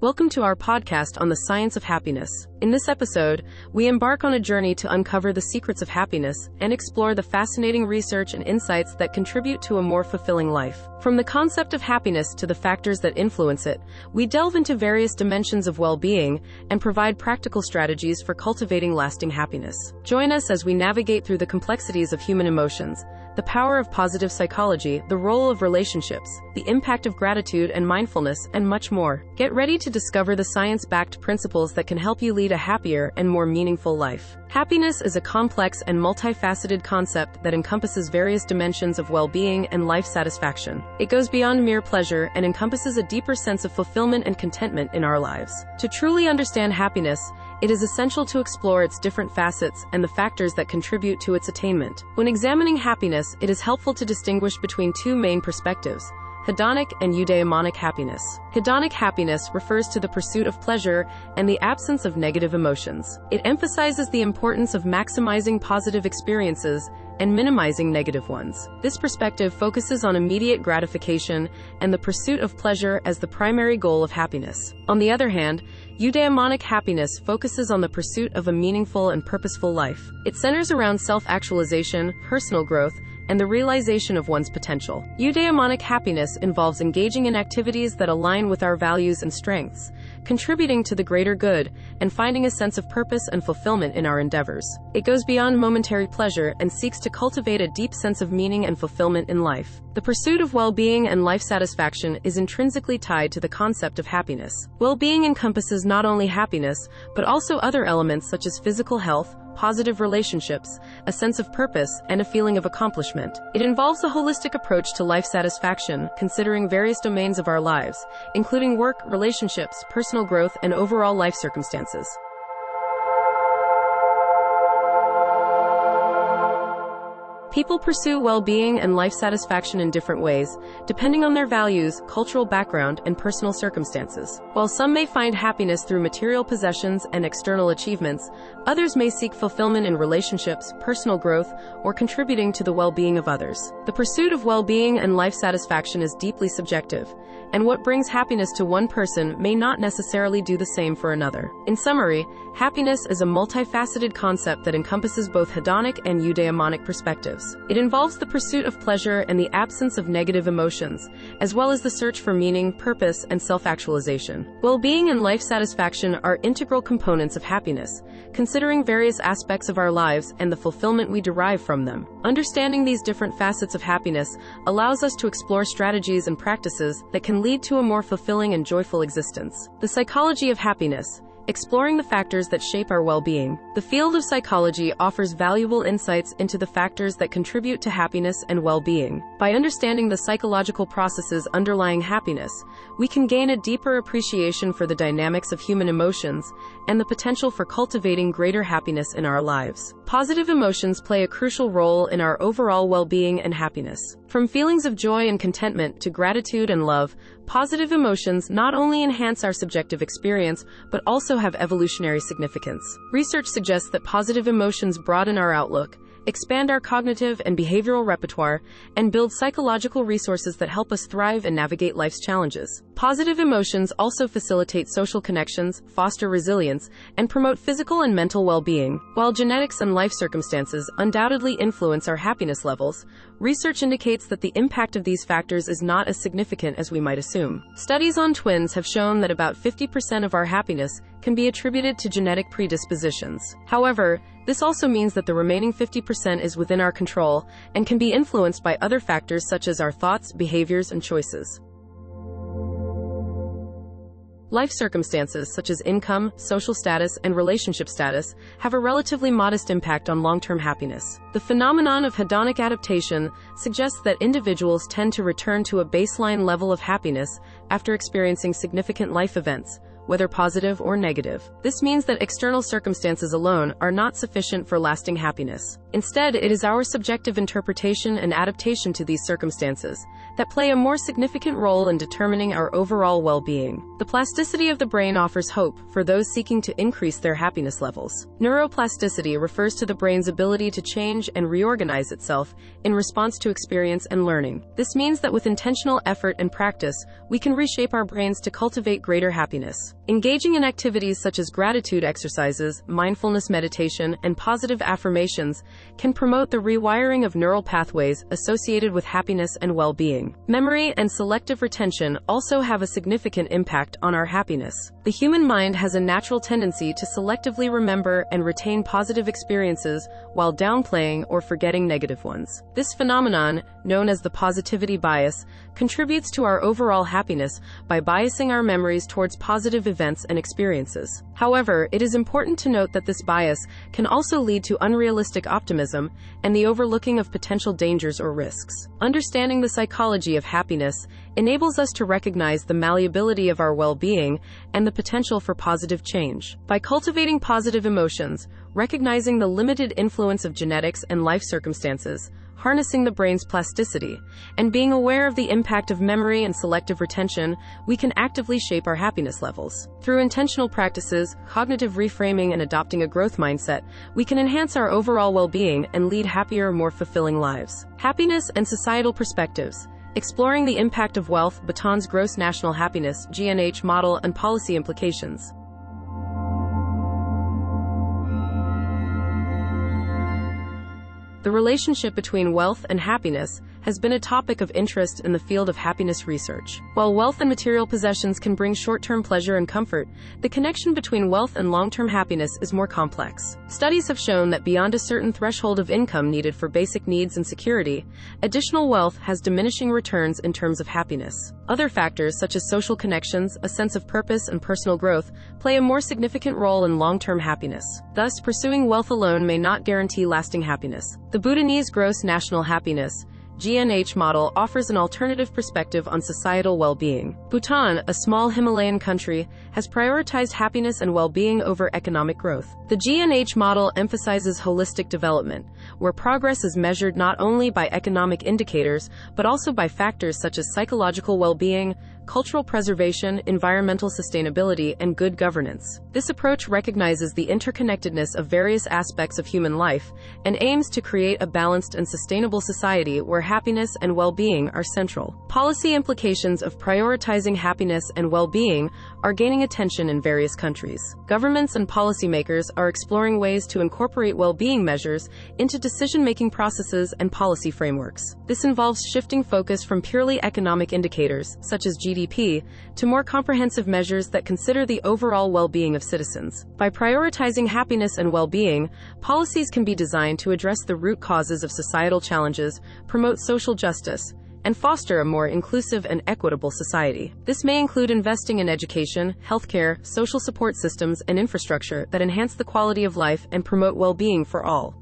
Welcome to our podcast on the science of happiness. In this episode, we embark on a journey to uncover the secrets of happiness and explore the fascinating research and insights that contribute to a more fulfilling life. From the concept of happiness to the factors that influence it, we delve into various dimensions of well-being and provide practical strategies for cultivating lasting happiness. Join us as we navigate through the complexities of human emotions, the power of positive psychology, the role of relationships, the impact of gratitude and mindfulness, and much more. Get ready to discover the science-backed principles that can help you lead a happier and more meaningful life. Happiness is a complex and multifaceted concept that encompasses various dimensions of well-being and life satisfaction. It goes beyond mere pleasure and encompasses a deeper sense of fulfillment and contentment in our lives. To truly understand happiness, it is essential to explore its different facets and the factors that contribute to its attainment. When examining happiness, it is helpful to distinguish between two main perspectives: hedonic and eudaimonic happiness. Hedonic happiness refers to the pursuit of pleasure and the absence of negative emotions. It emphasizes the importance of maximizing positive experiences and minimizing negative ones. This perspective focuses on immediate gratification and the pursuit of pleasure as the primary goal of happiness. On the other hand, eudaimonic happiness focuses on the pursuit of a meaningful and purposeful life. It centers around self-actualization, personal growth, and the realization of one's potential. Eudaimonic happiness involves engaging in activities that align with our values and strengths, contributing to the greater good, and finding a sense of purpose and fulfillment in our endeavors. It goes beyond momentary pleasure and seeks to cultivate a deep sense of meaning and fulfillment in life. The pursuit of well-being and life satisfaction is intrinsically tied to the concept of happiness. Well-being encompasses not only happiness, but also other elements such as physical health, positive relationships, a sense of purpose, and a feeling of accomplishment. It involves a holistic approach to life satisfaction, considering various domains of our lives, including work, relationships, personal growth, and overall life circumstances. People pursue well-being and life satisfaction in different ways, depending on their values, cultural background, and personal circumstances. While some may find happiness through material possessions and external achievements, others may seek fulfillment in relationships, personal growth, or contributing to the well-being of others. The pursuit of well-being and life satisfaction is deeply subjective, and what brings happiness to one person may not necessarily do the same for another. In summary, happiness is a multifaceted concept that encompasses both hedonic and eudaimonic perspectives. It involves the pursuit of pleasure and the absence of negative emotions, as well as the search for meaning, purpose, and self-actualization. Well-being and life satisfaction are integral components of happiness, considering various aspects of our lives and the fulfillment we derive from them. Understanding these different facets of happiness allows us to explore strategies and practices that can lead to a more fulfilling and joyful existence. The psychology of happiness. Exploring the factors that shape our well-being. The field of psychology offers valuable insights into the factors that contribute to happiness and well-being. By understanding the psychological processes underlying happiness, we can gain a deeper appreciation for the dynamics of human emotions and the potential for cultivating greater happiness in our lives. Positive emotions play a crucial role in our overall well-being and happiness. From feelings of joy and contentment to gratitude and love, positive emotions not only enhance our subjective experience, but also have evolutionary significance. Research suggests that positive emotions broaden our outlook, expand our cognitive and behavioral repertoire, and build psychological resources that help us thrive and navigate life's challenges. Positive emotions also facilitate social connections, foster resilience, and promote physical and mental well-being. While genetics and life circumstances undoubtedly influence our happiness levels, research indicates that the impact of these factors is not as significant as we might assume. Studies on twins have shown that about 50% of our happiness can be attributed to genetic predispositions. However, this also means that the remaining 50% is within our control and can be influenced by other factors such as our thoughts, behaviors, and choices. Life circumstances such as income, social status, and relationship status have a relatively modest impact on long-term happiness. The phenomenon of hedonic adaptation suggests that individuals tend to return to a baseline level of happiness after experiencing significant life events, whether positive or negative. This means that external circumstances alone are not sufficient for lasting happiness. Instead, it is our subjective interpretation and adaptation to these circumstances that play a more significant role in determining our overall well-being. The plasticity of the brain offers hope for those seeking to increase their happiness levels. Neuroplasticity refers to the brain's ability to change and reorganize itself in response to experience and learning. This means that with intentional effort and practice, we can reshape our brains to cultivate greater happiness. Engaging in activities such as gratitude exercises, mindfulness meditation, and positive affirmations can promote the rewiring of neural pathways associated with happiness and well-being. Memory and selective retention also have a significant impact on our happiness. The human mind has a natural tendency to selectively remember and retain positive experiences while downplaying or forgetting negative ones. This phenomenon, known as the positivity bias, contributes to our overall happiness by biasing our memories towards positive events and experiences. However, it is important to note that this bias can also lead to unrealistic optimism and the overlooking of potential dangers or risks. Understanding the psychology of happiness enables us to recognize the malleability of our well-being and the potential for positive change. By cultivating positive emotions, recognizing the limited influence of genetics and life circumstances, harnessing the brain's plasticity, and being aware of the impact of memory and selective retention, we can actively shape our happiness levels. Through intentional practices, cognitive reframing, and adopting a growth mindset, we can enhance our overall well-being and lead happier, more fulfilling lives. Happiness and societal perspectives. Exploring the impact of wealth, Bhutan's gross national happiness, GNH model, and policy implications. The relationship between wealth and happiness has been a topic of interest in the field of happiness research. While wealth and material possessions can bring short-term pleasure and comfort, the connection between wealth and long-term happiness is more complex. Studies have shown that beyond a certain threshold of income needed for basic needs and security, additional wealth has diminishing returns in terms of happiness. Other factors, such as social connections, a sense of purpose, and personal growth, play a more significant role in long-term happiness. Thus, pursuing wealth alone may not guarantee lasting happiness. The Bhutanese gross national happiness, GNH model, offers an alternative perspective on societal well-being. Bhutan, a small Himalayan country, has prioritized happiness and well-being over economic growth. The GNH model emphasizes holistic development, where progress is measured not only by economic indicators, but also by factors such as psychological well-being, cultural preservation, environmental sustainability, and good governance. This approach recognizes the interconnectedness of various aspects of human life and aims to create a balanced and sustainable society where happiness and well-being are central. Policy implications of prioritizing happiness and well-being are gaining attention in various countries. Governments and policymakers are exploring ways to incorporate well-being measures into decision-making processes and policy frameworks. This involves shifting focus from purely economic indicators, such as GDP, to more comprehensive measures that consider the overall well-being of citizens. By prioritizing happiness and well-being, policies can be designed to address the root causes of societal challenges, promote social justice, and foster a more inclusive and equitable society. This may include investing in education, healthcare, social support systems, and infrastructure that enhance the quality of life and promote well-being for all.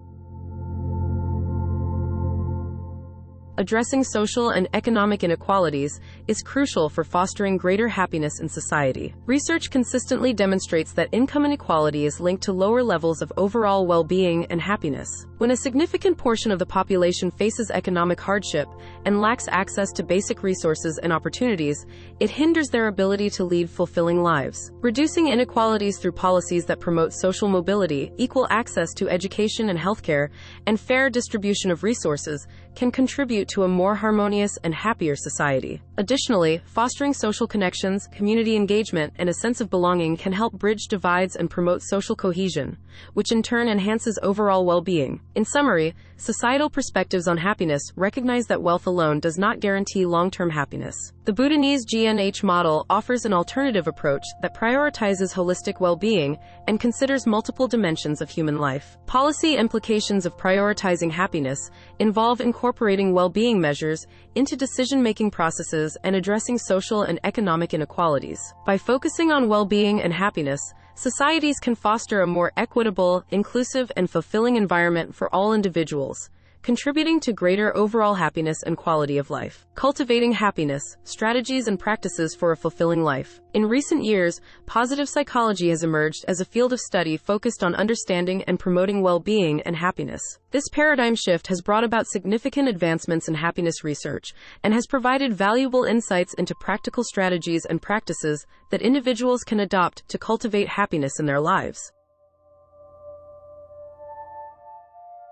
Addressing social and economic inequalities is crucial for fostering greater happiness in society. Research consistently demonstrates that income inequality is linked to lower levels of overall well-being and happiness. When a significant portion of the population faces economic hardship and lacks access to basic resources and opportunities, it hinders their ability to lead fulfilling lives. Reducing inequalities through policies that promote social mobility, equal access to education and healthcare, and fair distribution of resources can contribute to a more harmonious and happier society. Additionally, fostering social connections, community engagement, and a sense of belonging can help bridge divides and promote social cohesion, which in turn enhances overall well-being. In summary, societal perspectives on happiness recognize that wealth alone does not guarantee long-term happiness. The Bhutanese GNH model offers an alternative approach that prioritizes holistic well-being and considers multiple dimensions of human life. Policy implications of prioritizing happiness involve incorporating well-being measures into decision-making processes and addressing social and economic inequalities. By focusing on well-being and happiness, societies can foster a more equitable, inclusive, and fulfilling environment for all individuals, contributing to greater overall happiness and quality of life. Cultivating happiness, strategies and practices for a fulfilling life. In recent years, positive psychology has emerged as a field of study focused on understanding and promoting well-being and happiness. This paradigm shift has brought about significant advancements in happiness research and has provided valuable insights into practical strategies and practices that individuals can adopt to cultivate happiness in their lives.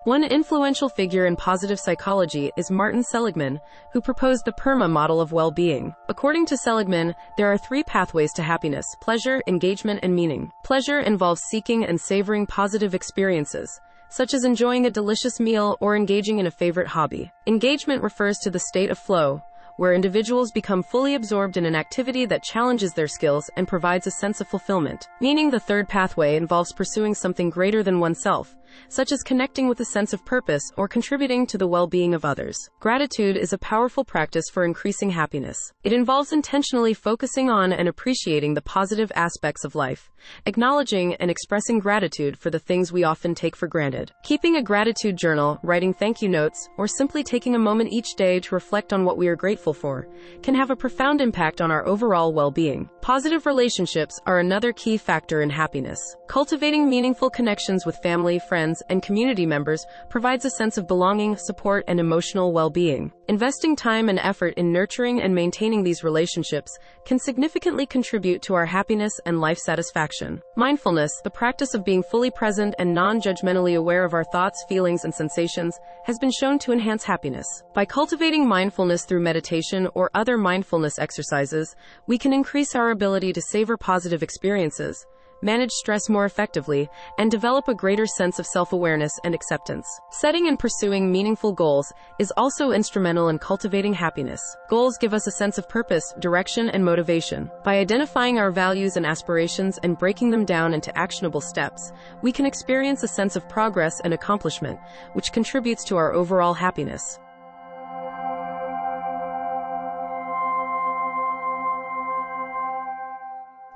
One influential figure in positive psychology is Martin Seligman, who proposed the PERMA model of well-being. According to Seligman, there are 3 pathways to happiness: pleasure, engagement, and meaning. Pleasure involves seeking and savoring positive experiences, such as enjoying a delicious meal or engaging in a favorite hobby. Engagement refers to the state of flow, where individuals become fully absorbed in an activity that challenges their skills and provides a sense of fulfillment. Meaning, the third pathway, involves pursuing something greater than oneself, such as connecting with a sense of purpose or contributing to the well-being of others. Gratitude is a powerful practice for increasing happiness. It involves intentionally focusing on and appreciating the positive aspects of life, acknowledging and expressing gratitude for the things we often take for granted. Keeping a gratitude journal, writing thank you notes, or simply taking a moment each day to reflect on what we are grateful for can have a profound impact on our overall well-being. Positive relationships are another key factor in happiness. Cultivating meaningful connections with family, friends, and community members provides a sense of belonging, support, and emotional well-being. Investing time and effort in nurturing and maintaining these relationships can significantly contribute to our happiness and life satisfaction. Mindfulness, the practice of being fully present and non-judgmentally aware of our thoughts, feelings, and sensations, has been shown to enhance happiness. By cultivating mindfulness through meditation or other mindfulness exercises, we can increase our ability to savor positive experiences, manage stress more effectively, and develop a greater sense of self-awareness and acceptance. Setting and pursuing meaningful goals is also instrumental in cultivating happiness. Goals give us a sense of purpose, direction, and motivation. By identifying our values and aspirations and breaking them down into actionable steps, we can experience a sense of progress and accomplishment, which contributes to our overall happiness.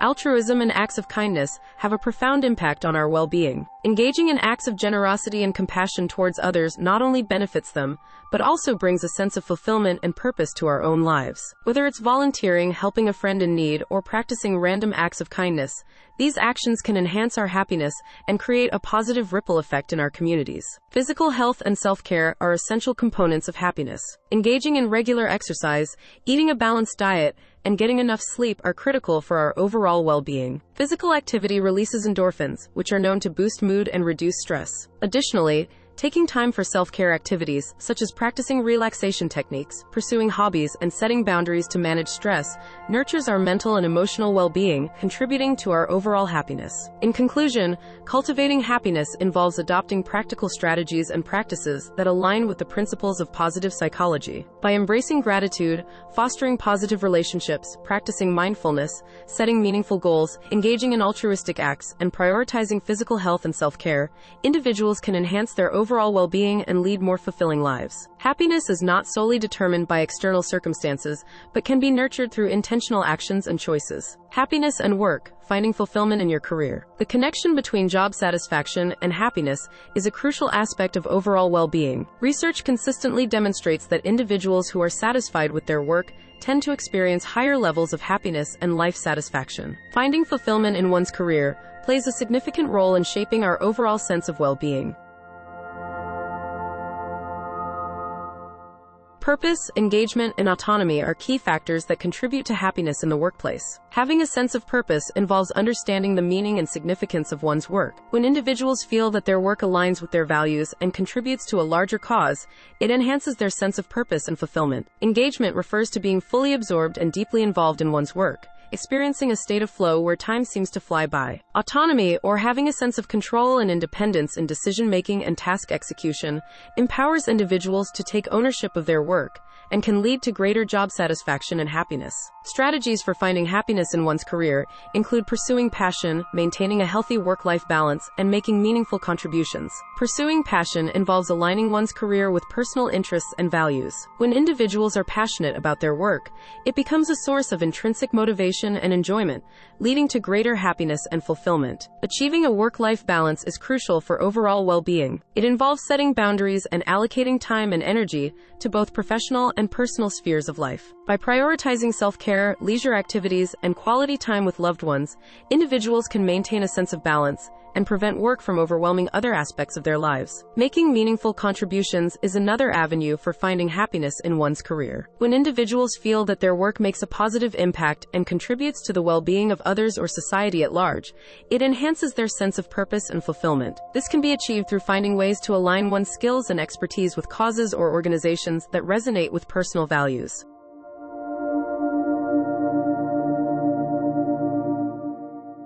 Altruism and acts of kindness have a profound impact on our well-being. Engaging in acts of generosity and compassion towards others not only benefits them, but also brings a sense of fulfillment and purpose to our own lives. Whether it's volunteering, helping a friend in need, or practicing random acts of kindness, these actions can enhance our happiness and create a positive ripple effect in our communities. Physical health and self-care are essential components of happiness. Engaging in regular exercise, eating a balanced diet, and getting enough sleep are critical for our overall well-being. Physical activity releases endorphins, which are known to boost mood and reduce stress. Additionally, taking time for self-care activities, such as practicing relaxation techniques, pursuing hobbies, and setting boundaries to manage stress, nurtures our mental and emotional well-being, contributing to our overall happiness. In conclusion, cultivating happiness involves adopting practical strategies and practices that align with the principles of positive psychology. By embracing gratitude, fostering positive relationships, practicing mindfulness, setting meaningful goals, engaging in altruistic acts, and prioritizing physical health and self-care, individuals can enhance their overall well-being and lead more fulfilling lives. Happiness is not solely determined by external circumstances, but can be nurtured through intentional actions and choices. Happiness and work, finding fulfillment in your career. The connection between job satisfaction and happiness is a crucial aspect of overall well-being. Research consistently demonstrates that individuals who are satisfied with their work tend to experience higher levels of happiness and life satisfaction. Finding fulfillment in one's career plays a significant role in shaping our overall sense of well-being. Purpose, engagement, and autonomy are key factors that contribute to happiness in the workplace. Having a sense of purpose involves understanding the meaning and significance of one's work. When individuals feel that their work aligns with their values and contributes to a larger cause, it enhances their sense of purpose and fulfillment. Engagement refers to being fully absorbed and deeply involved in one's work, experiencing a state of flow where time seems to fly by. Autonomy, or having a sense of control and independence in decision-making and task execution, empowers individuals to take ownership of their work and can lead to greater job satisfaction and happiness. Strategies for finding happiness in one's career include pursuing passion, maintaining a healthy work-life balance, and making meaningful contributions. Pursuing passion involves aligning one's career with personal interests and values. When individuals are passionate about their work, it becomes a source of intrinsic motivation and enjoyment, leading to greater happiness and fulfillment. Achieving a work-life balance is crucial for overall well-being. It involves setting boundaries and allocating time and energy to both professional and personal spheres of life. By prioritizing self-care, leisure activities, and quality time with loved ones, individuals can maintain a sense of balance and prevent work from overwhelming other aspects of their lives. Making meaningful contributions is another avenue for finding happiness in one's career. When individuals feel that their work makes a positive impact and contributes to the well-being of others or society at large, it enhances their sense of purpose and fulfillment. This can be achieved through finding ways to align one's skills and expertise with causes or organizations that resonate with personal values.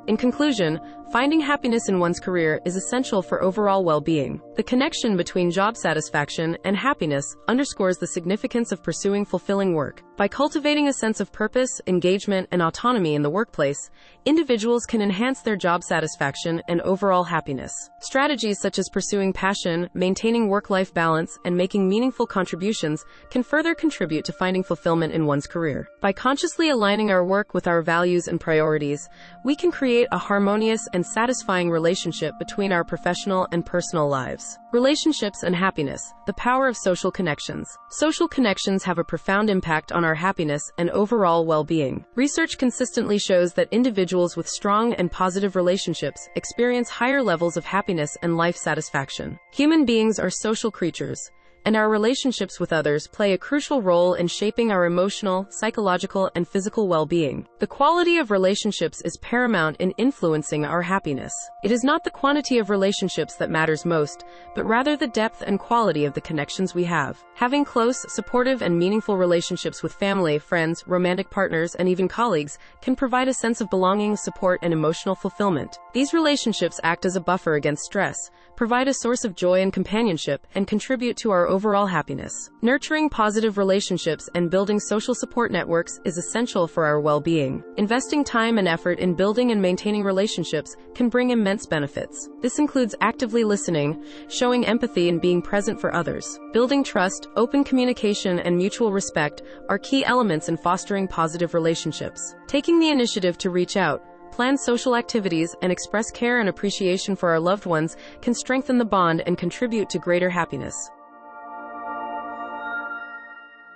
In conclusion, finding happiness in one's career is essential for overall well-being. The connection between job satisfaction and happiness underscores the significance of pursuing fulfilling work. By cultivating a sense of purpose, engagement, and autonomy in the workplace, individuals can enhance their job satisfaction and overall happiness. Strategies such as pursuing passion, maintaining work-life balance, and making meaningful contributions can further contribute to finding fulfillment in one's career. By consciously aligning our work with our values and priorities, we can create a harmonious and satisfying relationship between our professional and personal lives. Relationships and happiness. The power of social connections. Social connections have a profound impact on our happiness and overall well-being. Research consistently shows that individuals with strong and positive relationships experience higher levels of happiness and life satisfaction. Human beings are social creatures, and our relationships with others play a crucial role in shaping our emotional, psychological, and physical well-being. The quality of relationships is paramount in influencing our happiness. It is not the quantity of relationships that matters most, but rather the depth and quality of the connections we have. Having close, supportive, and meaningful relationships with family, friends, romantic partners, and even colleagues can provide a sense of belonging, support, and emotional fulfillment. These relationships act as a buffer against stress, provide a source of joy and companionship, and contribute to our overall happiness. Nurturing positive relationships and building social support networks is essential for our well-being. Investing time and effort in building and maintaining relationships can bring immense benefits. This includes actively listening, showing empathy, and being present for others. Building trust, open communication, and mutual respect are key elements in fostering positive relationships. Taking the initiative to reach out, plan social activities, and express care and appreciation for our loved ones can strengthen the bond and contribute to greater happiness.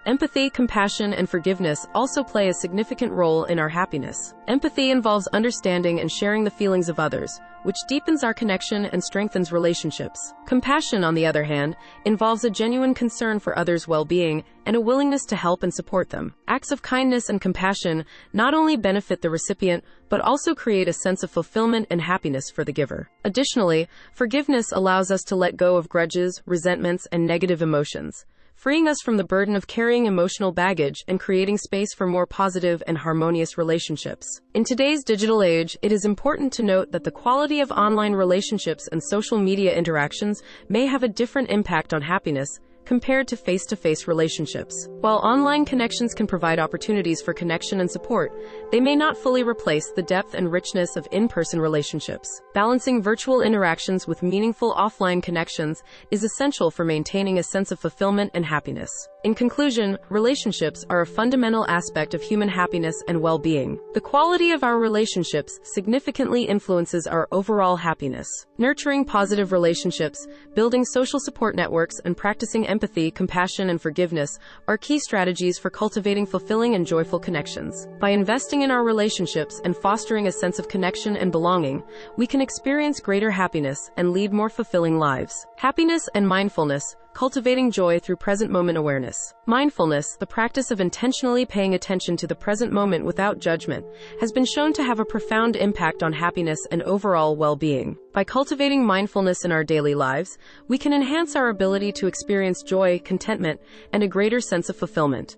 Empathy, compassion, and forgiveness also play a significant role in our happiness. Empathy involves understanding and sharing the feelings of others, which deepens our connection and strengthens relationships. Compassion, on the other hand, involves a genuine concern for others' well-being and a willingness to help and support them. Acts of kindness and compassion not only benefit the recipient, but also create a sense of fulfillment and happiness for the giver. Additionally, forgiveness allows us to let go of grudges, resentments, and negative emotions, freeing us from the burden of carrying emotional baggage and creating space for more positive and harmonious relationships. In today's digital age, it is important to note that the quality of online relationships and social media interactions may have a different impact on happiness compared to face-to-face relationships. While online connections can provide opportunities for connection and support, they may not fully replace the depth and richness of in-person relationships. Balancing virtual interactions with meaningful offline connections is essential for maintaining a sense of fulfillment and happiness. In conclusion, relationships are a fundamental aspect of human happiness and well-being. The quality of our relationships significantly influences our overall happiness. Nurturing positive relationships, building social support networks, and practicing empathy, compassion, and forgiveness are key strategies for cultivating fulfilling and joyful connections. By investing in our relationships and fostering a sense of connection and belonging, we can experience greater happiness and lead more fulfilling lives. Happiness and mindfulness. Cultivating joy through present moment awareness. Mindfulness, the practice of intentionally paying attention to the present moment without judgment, has been shown to have a profound impact on happiness and overall well-being. By cultivating mindfulness in our daily lives, we can enhance our ability to experience joy, contentment, and a greater sense of fulfillment.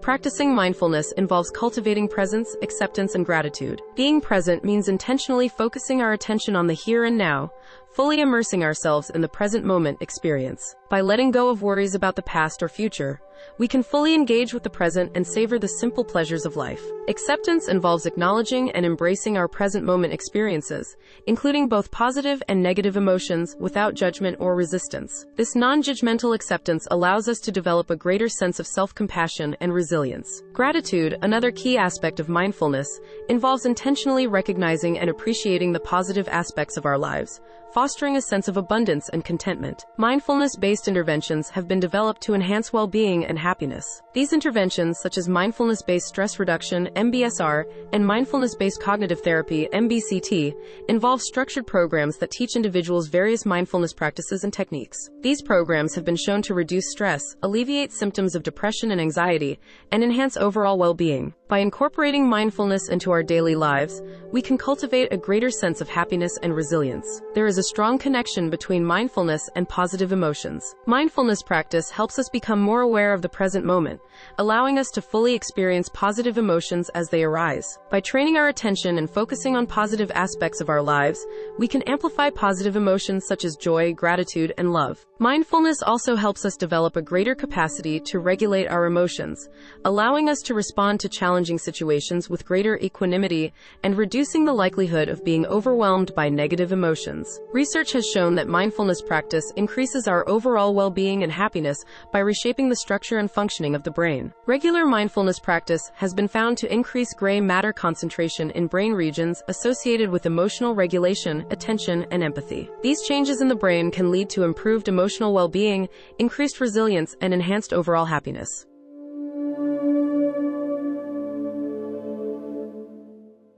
Practicing mindfulness involves cultivating presence, acceptance, and gratitude. Being present means intentionally focusing our attention on the here and now, fully immersing ourselves in the present moment experience. By letting go of worries about the past or future, we can fully engage with the present and savor the simple pleasures of life. Acceptance involves acknowledging and embracing our present moment experiences, including both positive and negative emotions, without judgment or resistance. This non-judgmental acceptance allows us to develop a greater sense of self-compassion and resilience. Gratitude, another key aspect of mindfulness, involves intentionally recognizing and appreciating the positive aspects of our lives, fostering a sense of abundance and contentment. Mindfulness-based interventions have been developed to enhance well-being and happiness. These interventions, such as mindfulness-based stress reduction, MBSR, and mindfulness-based cognitive therapy, MBCT, involve structured programs that teach individuals various mindfulness practices and techniques. These programs have been shown to reduce stress, alleviate symptoms of depression and anxiety, and enhance overall well-being. By incorporating mindfulness into our daily lives, we can cultivate a greater sense of happiness and resilience. There is a strong connection between mindfulness and positive emotions. Mindfulness practice helps us become more aware of the present moment, allowing us to fully experience positive emotions as they arise. By training our attention and focusing on positive aspects of our lives, we can amplify positive emotions such as joy, gratitude, and love. Mindfulness also helps us develop a greater capacity to regulate our emotions, allowing us to respond to challenging situations with greater equanimity and reducing the likelihood of being overwhelmed by negative emotions. Research has shown that mindfulness practice increases our overall well-being and happiness by reshaping the structure and functioning of the brain. Regular mindfulness practice has been found to increase gray matter concentration in brain regions associated with emotional regulation, attention, and empathy. These changes in the brain can lead to improved emotional well-being, increased resilience, and enhanced overall happiness.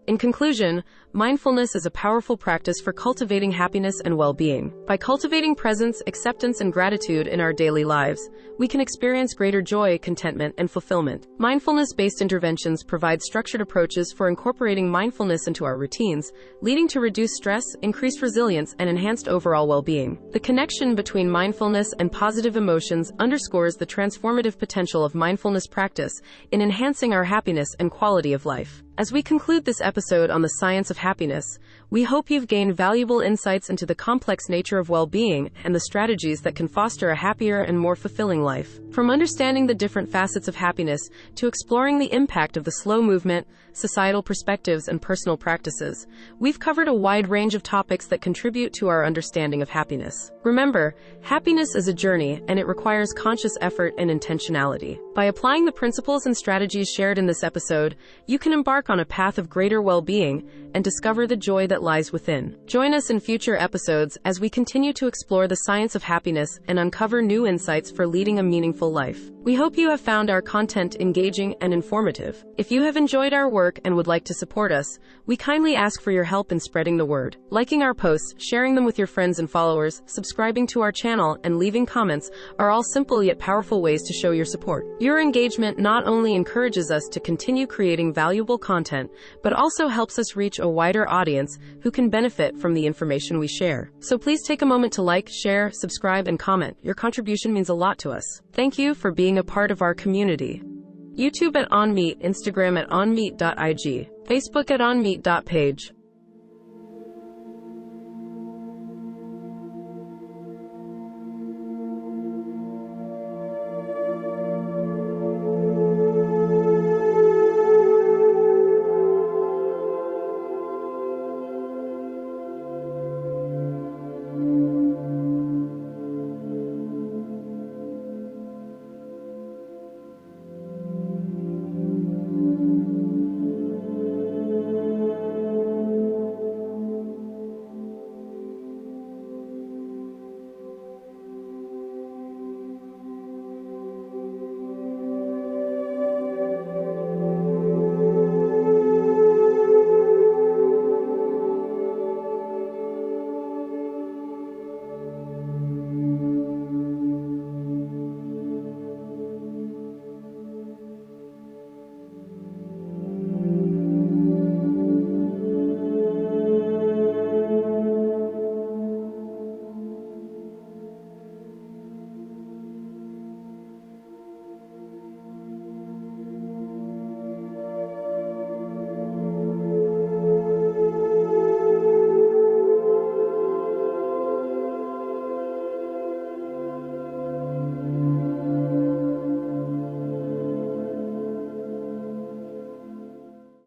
In conclusion, mindfulness is a powerful practice for cultivating happiness and well-being. By cultivating presence, acceptance, and gratitude in our daily lives, we can experience greater joy, contentment, and fulfillment. Mindfulness-based interventions provide structured approaches for incorporating mindfulness into our routines, leading to reduced stress, increased resilience, and enhanced overall well-being. The connection between mindfulness and positive emotions underscores the transformative potential of mindfulness practice in enhancing our happiness and quality of life. As we conclude this episode on the science of happiness, we hope you've gained valuable insights into the complex nature of well-being and the strategies that can foster a happier and more fulfilling life. From understanding the different facets of happiness to exploring the impact of the slow movement, societal perspectives, and personal practices, we've covered a wide range of topics that contribute to our understanding of happiness. Remember, happiness is a journey, and it requires conscious effort and intentionality. By applying the principles and strategies shared in this episode, you can embark on a path of greater well-being and discover the joy that lies within. Join us in future episodes as we continue to explore the science of happiness and uncover new insights for leading a meaningful life. We hope you have found our content engaging and informative. If you have enjoyed our work and would like to support us, we kindly ask for your help in spreading the word. Liking our posts, sharing them with your friends and followers, subscribing to our channel, and leaving comments are all simple yet powerful ways to show your support. Your engagement not only encourages us to continue creating valuable content, but also helps us reach a wider audience who can benefit from the information we share. So please take a moment to like, share, subscribe, and comment. Your contribution means a lot to us. Thank you for being a part of our community. YouTube at onmeet, Instagram at onmeet.ig, Facebook at onmeet.page.